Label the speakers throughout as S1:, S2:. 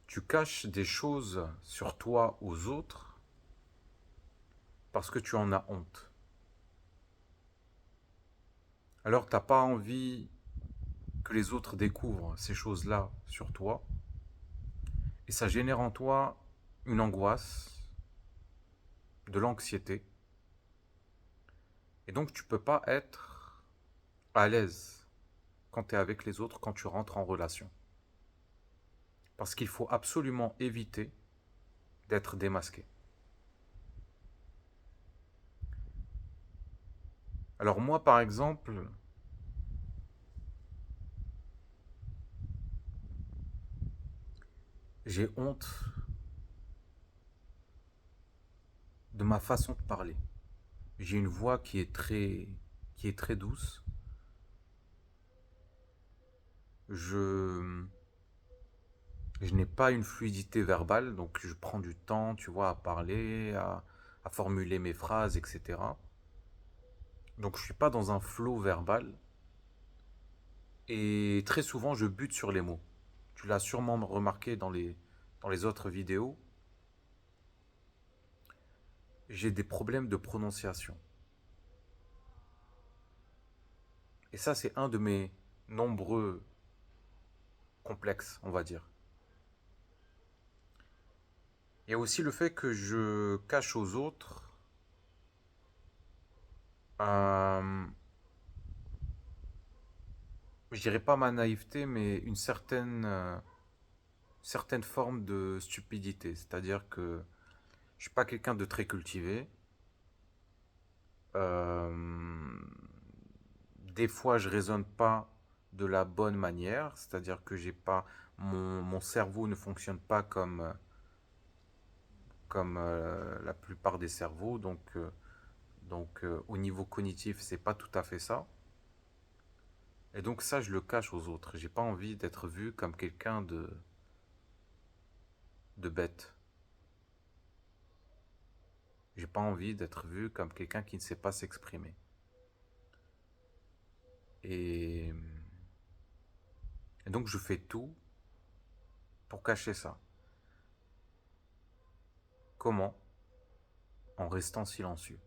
S1: Tu caches des choses sur toi aux autres parce que tu en as honte. Alors t'as pas envie que les autres découvrent ces choses-là sur toi et ça génère en toi une angoisse, de l'anxiété et donc tu peux pas être à l'aise quand tu es avec les autres, quand tu rentres en relation. Parce qu'il faut absolument éviter d'être démasqué. Alors moi par exemple, j'ai honte de ma façon de parler. J'ai une voix qui est très douce. Je, je n'ai pas une fluidité verbale, donc je prends du temps, tu vois, à parler, à formuler mes phrases, etc. Donc je suis pas dans un flow verbal et très souvent je bute sur les mots. Tu l'as sûrement remarqué dans les autres vidéos. J'ai des problèmes de prononciation. Et ça, c'est un de mes nombreux complexes, on va dire. Il y a aussi le fait que je cache aux autres, euh, je dirais pas ma naïveté, mais une certaine forme de stupidité. C'est-à-dire que je suis pas quelqu'un de très cultivé. Euh, des fois, je raisonne pas de la bonne manière. C'est-à-dire que j'ai pas mon cerveau ne fonctionne pas comme la plupart des cerveaux. Donc, au niveau cognitif, c'est pas tout à fait ça. Et donc ça, je le cache aux autres. J'ai pas envie d'être vu comme quelqu'un de bête. J'ai pas envie d'être vu comme quelqu'un qui ne sait pas s'exprimer. Et, et donc je fais tout pour cacher ça. Comment? En restant silencieux.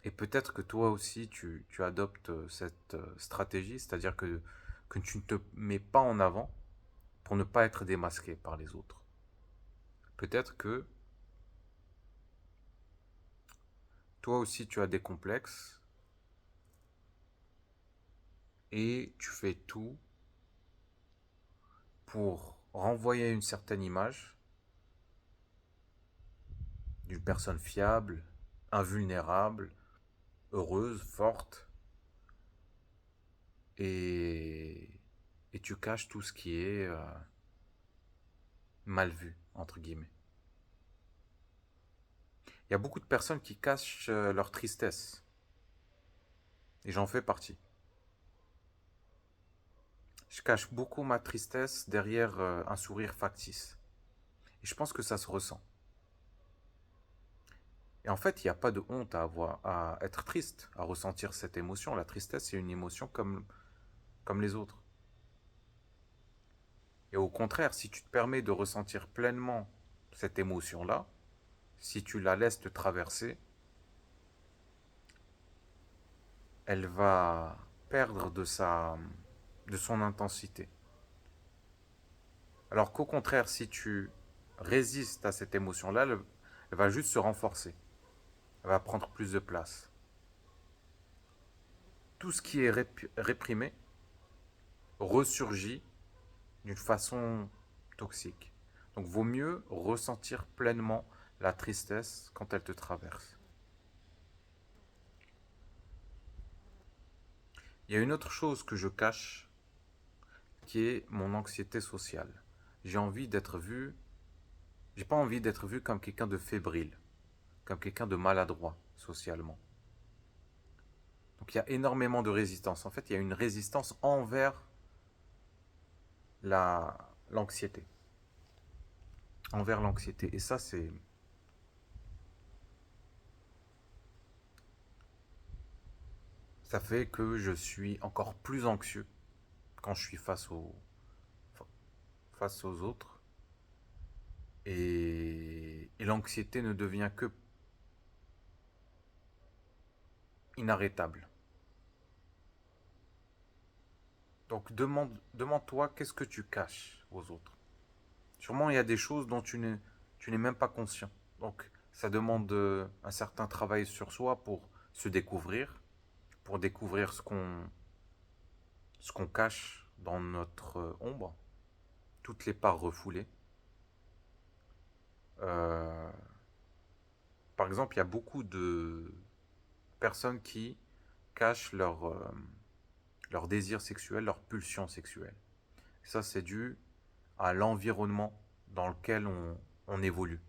S1: Et peut-être que toi aussi tu adoptes cette stratégie, c'est-à-dire que tu ne te mets pas en avant pour ne pas être démasqué par les autres. Peut-être que toi aussi tu as des complexes et tu fais tout pour renvoyer une certaine image d'une personne fiable, invulnérable, heureuse, forte, et, et tu caches tout ce qui est mal vu, entre guillemets. Il y a beaucoup de personnes qui cachent leur tristesse, et j'en fais partie. Je cache beaucoup ma tristesse derrière un sourire factice. Et je pense que ça se ressent. Et en fait, il n'y a pas de honte à avoir, à être triste, à ressentir cette émotion. La tristesse, c'est une émotion comme les autres. Et au contraire, si tu te permets de ressentir pleinement cette émotion-là, si tu la laisses te traverser, elle va perdre de son intensité. Alors qu'au contraire, si tu résistes à cette émotion-là, elle va juste se renforcer. Elle va prendre plus de place. Tout ce qui est réprimé ressurgit d'une façon toxique. Donc vaut mieux ressentir pleinement la tristesse quand elle te traverse. Il y a une autre chose que je cache qui est mon anxiété sociale. J'ai envie d'être vu, j'ai pas envie d'être vu comme quelqu'un de fébrile, comme quelqu'un de maladroit socialement. Donc il y a énormément de résistance. En fait, il y a une résistance envers l'anxiété. Envers l'anxiété. Et ça fait que je suis encore plus anxieux quand je suis face face aux autres et l'anxiété ne devient que inarrêtable. Donc demande-toi qu'est-ce que tu caches aux autres. Sûrement il y a des choses dont tu n'es même pas conscient. Donc ça demande un certain travail sur soi pour se découvrir, pour découvrir ce qu'on cache dans notre ombre, toutes les parts refoulées. Euh, Par exemple, il y a beaucoup de personnes qui cachent leur désir sexuel, leur pulsion sexuelle. Ça, c'est dû à l'environnement dans lequel on évolue.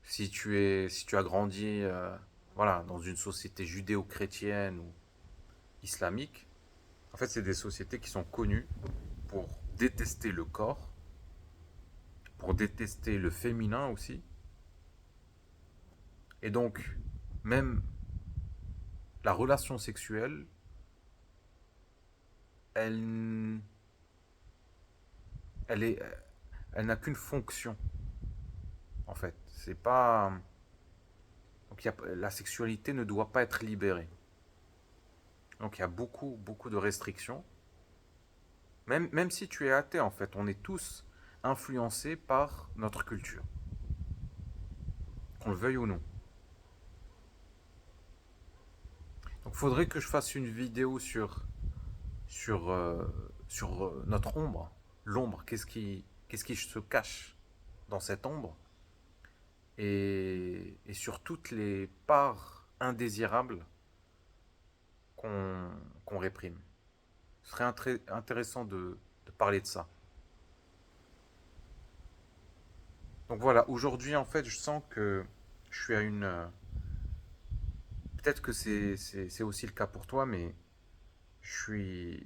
S1: Si tu as grandi voilà, dans une société judéo-chrétienne ou islamique, en fait, c'est des sociétés qui sont connues pour détester le corps, pour détester le féminin aussi. Et donc, même la relation sexuelle, elle, elle est, elle n'a qu'une fonction, en fait. C'est pas, donc la sexualité ne doit pas être libérée. Donc il y a beaucoup, beaucoup de restrictions. Même si tu es athée, en fait, on est tous influencés par notre culture, qu'on le veuille ou non. Donc il faudrait que je fasse une vidéo sur notre ombre. L'ombre, qu'est-ce qui se cache dans cette ombre et sur toutes les parts indésirables qu'on réprime. Ce serait intéressant de parler de ça. Donc voilà, aujourd'hui en fait je sens que je suis à une... peut-être que c'est aussi le cas pour toi, mais je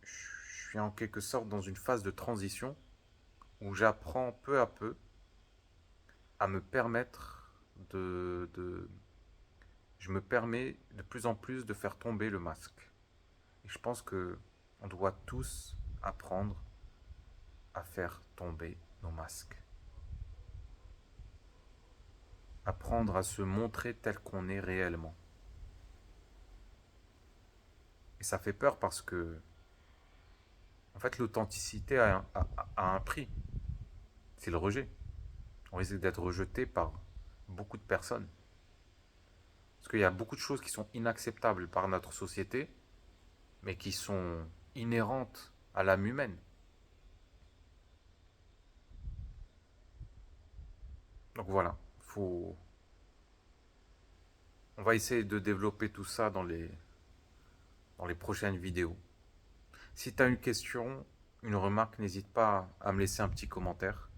S1: suis en quelque sorte dans une phase de transition où j'apprends peu à peu à me permettre je me permets de plus en plus de faire tomber le masque. Et je pense que on doit tous apprendre à faire tomber nos masques. Apprendre à se montrer tel qu'on est réellement. Et ça fait peur parce que, en fait, l'authenticité a un prix. C'est le rejet. On risque d'être rejeté par beaucoup de personnes. Parce qu'il y a beaucoup de choses qui sont inacceptables par notre société, mais qui sont inhérentes à l'âme humaine. Donc voilà, on va essayer de développer tout ça dans les prochaines vidéos. Si tu as une question, une remarque, n'hésite pas à me laisser un petit commentaire.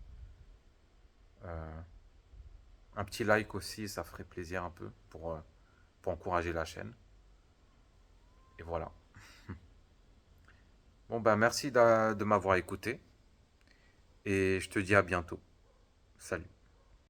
S1: Euh, un petit like aussi, ça ferait plaisir un peu pour encourager la chaîne. Et voilà. Bon, ben merci de m'avoir écouté. Et je te dis à bientôt. Salut.